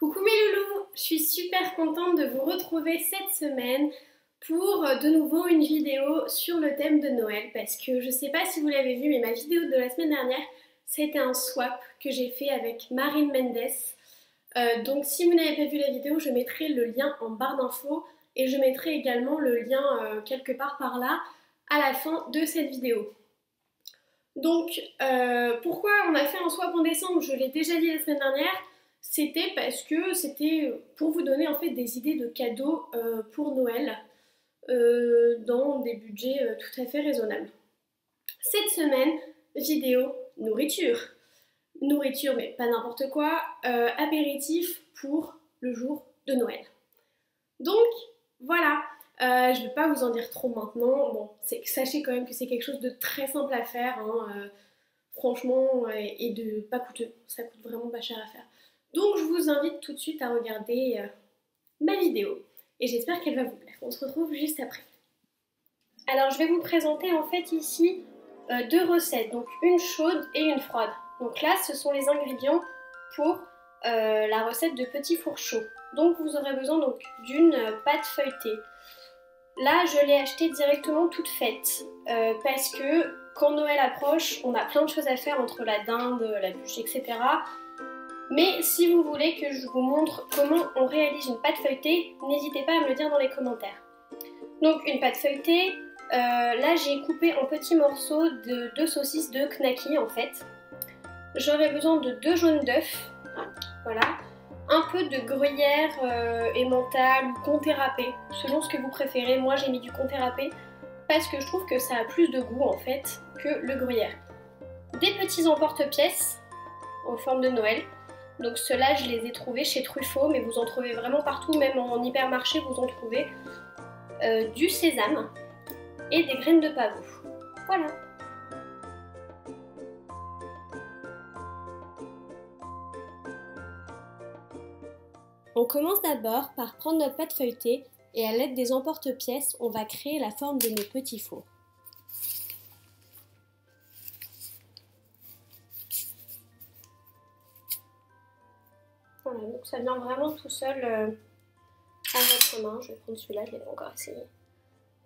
Coucou mes loulous, je suis super contente de vous retrouver cette semaine pour de nouveau une vidéo sur le thème de Noël parce que je sais pas si vous l'avez vu mais ma vidéo de la semaine dernière c'était un swap que j'ai fait avec Marine Mendes. Donc si vous n'avez pas vu la vidéo je mettrai le lien en barre d'infos et je mettrai également le lien quelque part par là à la fin de cette vidéo. Donc pourquoi on a fait un swap en décembre, je l'ai déjà dit la semaine dernière. C'était parce que c'était pour vous donner en fait des idées de cadeaux pour Noël dans des budgets tout à fait raisonnables. Cette semaine, vidéo nourriture. Nourriture mais pas n'importe quoi, apéritif pour le jour de Noël. Donc voilà, je ne vais pas vous en dire trop maintenant. Bon, sachez quand même que c'est quelque chose de très simple à faire, hein, franchement, et de pas coûteux. Ça coûte vraiment pas cher à faire. Donc je vous invite tout de suite à regarder ma vidéo et j'espère qu'elle va vous plaire. On se retrouve juste après. Alors je vais vous présenter en fait ici deux recettes, donc une chaude et une froide. Donc là ce sont les ingrédients pour la recette de petits fours chauds. Donc vous aurez besoin donc d'une pâte feuilletée. Là je l'ai achetée directement toute faite parce que quand Noël approche on a plein de choses à faire entre la dinde, la bûche, etc. Mais si vous voulez que je vous montre comment on réalise une pâte feuilletée, n'hésitez pas à me le dire dans les commentaires. Donc une pâte feuilletée, là j'ai coupé en petits morceaux de 2 saucisses de knacky en fait. J'aurai besoin de 2 jaunes d'œufs, voilà, un peu de gruyère emmental ou comté râpé, selon ce que vous préférez. Moi j'ai mis du comté râpé parce que je trouve que ça a plus de goût en fait que le gruyère. Des petits emporte-pièces en forme de Noël. Donc ceux-là je les ai trouvés chez Truffaut, mais vous en trouvez vraiment partout, même en hypermarché vous en trouvez. Du sésame et des graines de pavot. Voilà. On commence d'abord par prendre notre pâte feuilletée et à l'aide des emporte-pièces, on va créer la forme de nos petits fours. Voilà, donc ça vient vraiment tout seul à votre main. Je vais prendre celui-là, je ne l'ai pas encore essayé.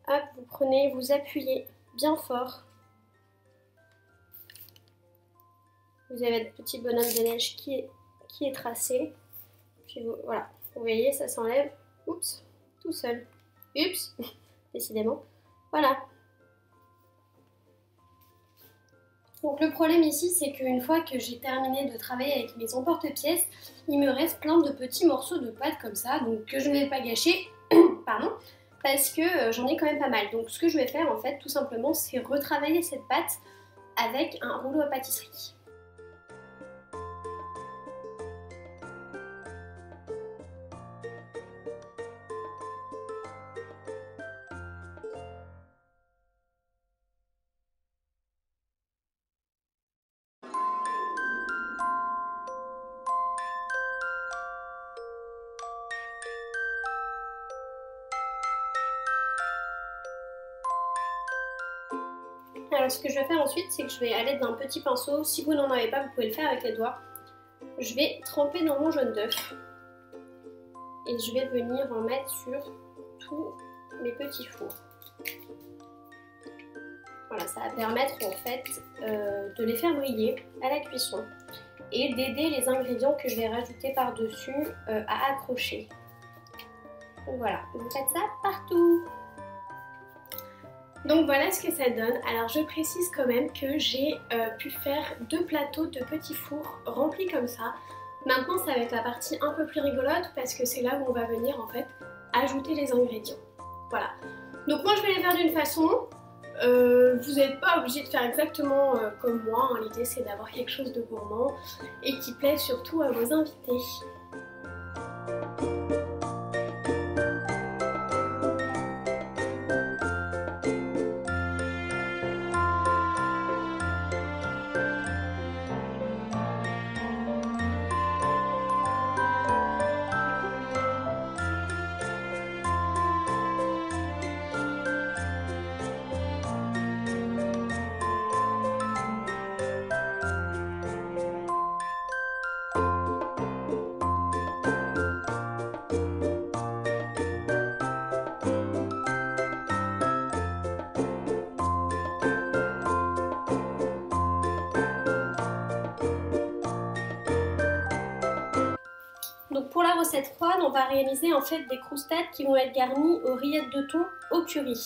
Hop, vous prenez, vous appuyez bien fort. Vous avez votre petit bonhomme de neige qui est tracé. Puis voilà, vous voyez, ça s'enlève. Oups, tout seul. Oups, décidément. Voilà. Donc le problème ici, c'est qu'une fois que j'ai terminé de travailler avec mes emporte-pièces, il me reste plein de petits morceaux de pâte comme ça, donc que je ne vais pas gâcher, pardon, parce que j'en ai quand même pas mal. Donc ce que je vais faire en fait, tout simplement, c'est retravailler cette pâte avec un rouleau à pâtisserie. Alors ce que je vais faire ensuite, c'est que je vais à l'aide d'un petit pinceau, si vous n'en avez pas, vous pouvez le faire avec les doigts. Je vais tremper dans mon jaune d'œuf et je vais venir en mettre sur tous mes petits fours. Voilà, ça va permettre en fait de les faire briller à la cuisson et d'aider les ingrédients que je vais rajouter par-dessus à accrocher. Donc voilà, vous faites ça partout. Donc voilà ce que ça donne. Alors je précise quand même que j'ai pu faire 2 plateaux de petits fours remplis comme ça. Maintenant ça va être la partie un peu plus rigolote parce que c'est là où on va venir en fait ajouter les ingrédients. Voilà. Donc moi je vais les faire d'une façon. Vous n'êtes pas obligé de faire exactement comme moi. Hein. L'idée c'est d'avoir quelque chose de gourmand et qui plaît surtout à vos invités. la recette froide, on va réaliser en fait des croustades qui vont être garnies aux rillettes de thon au curry.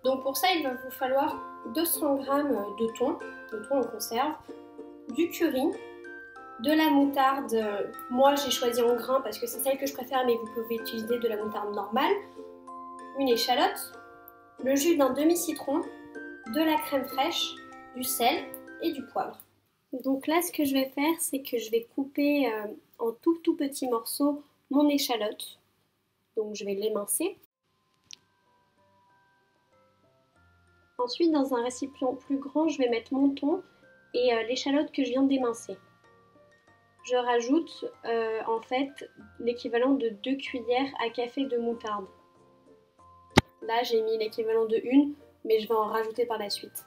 Donc pour ça, il va vous falloir 200 g de thon en conserve, du curry, de la moutarde. Moi j'ai choisi en grains parce que c'est celle que je préfère, mais vous pouvez utiliser de la moutarde normale, une échalote, le jus d'un demi-citron, de la crème fraîche, du sel et du poivre. Donc là, ce que je vais faire, c'est que je vais couper en tout petits morceaux mon échalote. Donc je vais l'émincer. Ensuite, dans un récipient plus grand, je vais mettre mon thon et l'échalote que je viens d'émincer. Je rajoute en fait l'équivalent de 2 cuillères à café de moutarde. Là, j'ai mis l'équivalent de 1, mais je vais en rajouter par la suite.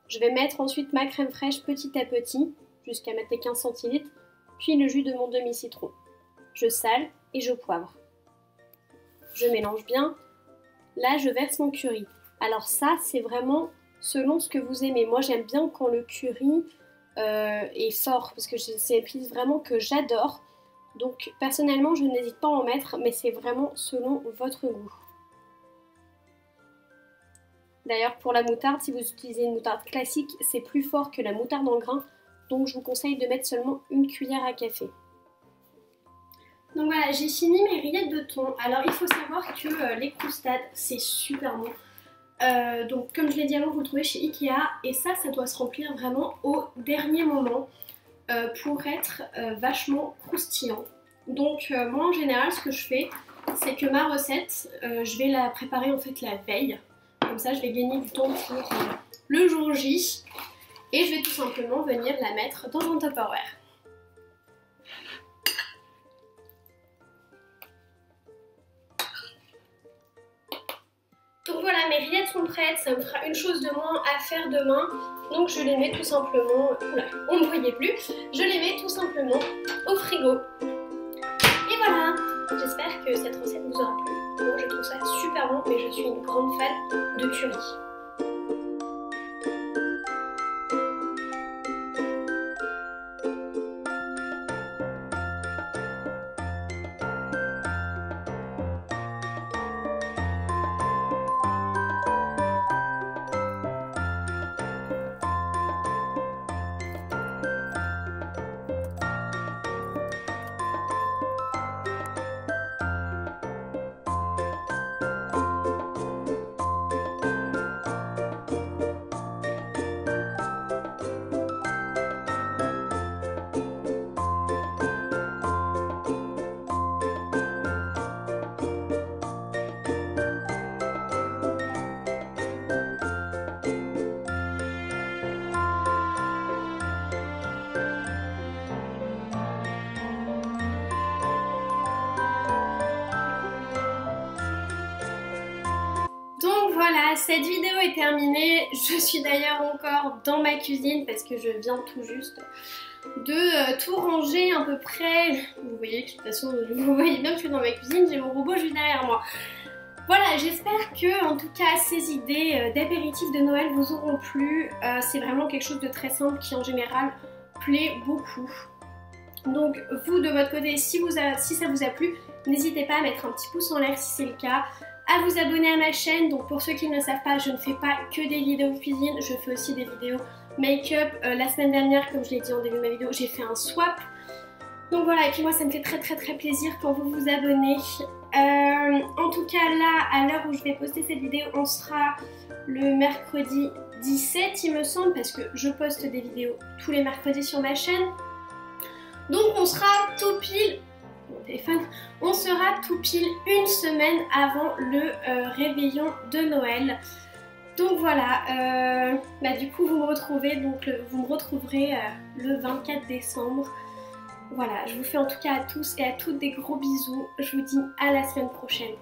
Je vais mettre ensuite ma crème fraîche petit à petit, jusqu'à mettre les 15 cl, puis le jus de mon demi-citron. Je sale et je poivre. Je mélange bien. Là, je verse mon curry. Alors ça, c'est vraiment selon ce que vous aimez. Moi, j'aime bien quand le curry est fort, parce que c'est une épice vraiment que j'adore. Donc, personnellement, je n'hésite pas à en mettre, mais c'est vraiment selon votre goût. D'ailleurs, pour la moutarde, si vous utilisez une moutarde classique, c'est plus fort que la moutarde en grains. Donc, je vous conseille de mettre seulement 1 cuillère à café. Donc voilà, j'ai fini mes rillettes de thon. Alors, il faut savoir que les croustades, c'est super bon. Donc, comme je l'ai dit avant, vous le trouvez chez Ikea. Et ça doit se remplir vraiment au dernier moment pour être vachement croustillant. Donc, moi, en général, ce que je fais, c'est que ma recette, je vais la préparer en fait la veille. Comme ça, je vais gagner du temps pour le jour J. Et je vais tout simplement venir la mettre dans un Tupperware. Donc voilà, mes rillettes sont prêtes. Ça me fera une chose de moins à faire demain. Donc je les mets tout simplement... Oula, on ne voyait plus. Je les mets tout simplement au frigo. Et voilà. J'espère que cette recette vous aura plu. Moi, je trouve ça super bon, mais je suis une grande fan de curry. Voilà, cette vidéo est terminée. Je suis d'ailleurs encore dans ma cuisine parce que je viens tout juste de tout ranger à peu près. Vous voyez que de toute façon, vous voyez bien que je suis dans ma cuisine, j'ai mon robot juste derrière moi. Voilà, j'espère que en tout cas ces idées d'apéritifs de Noël vous auront plu. C'est vraiment quelque chose de très simple qui en général plaît beaucoup. Donc vous de votre côté, si ça vous a plu, n'hésitez pas à mettre un petit pouce en l'air si c'est le cas, à vous abonner à ma chaîne. Donc pour ceux qui ne le savent pas, je ne fais pas que des vidéos cuisine, je fais aussi des vidéos make-up. La semaine dernière, comme je l'ai dit en début de ma vidéo, j'ai fait un swap. Donc voilà, et puis moi ça me fait très plaisir quand vous vous abonnez. En tout cas là, à l'heure où je vais poster cette vidéo, on sera le mercredi 17 il me semble, parce que je poste des vidéos tous les mercredis sur ma chaîne. Donc on sera tout pile, mon téléphone, on sera tout pile une semaine avant le réveillon de Noël. Donc voilà, du coup vous me retrouverez le 24 décembre. Voilà, je vous fais en tout cas à tous et à toutes des gros bisous. Je vous dis à la semaine prochaine.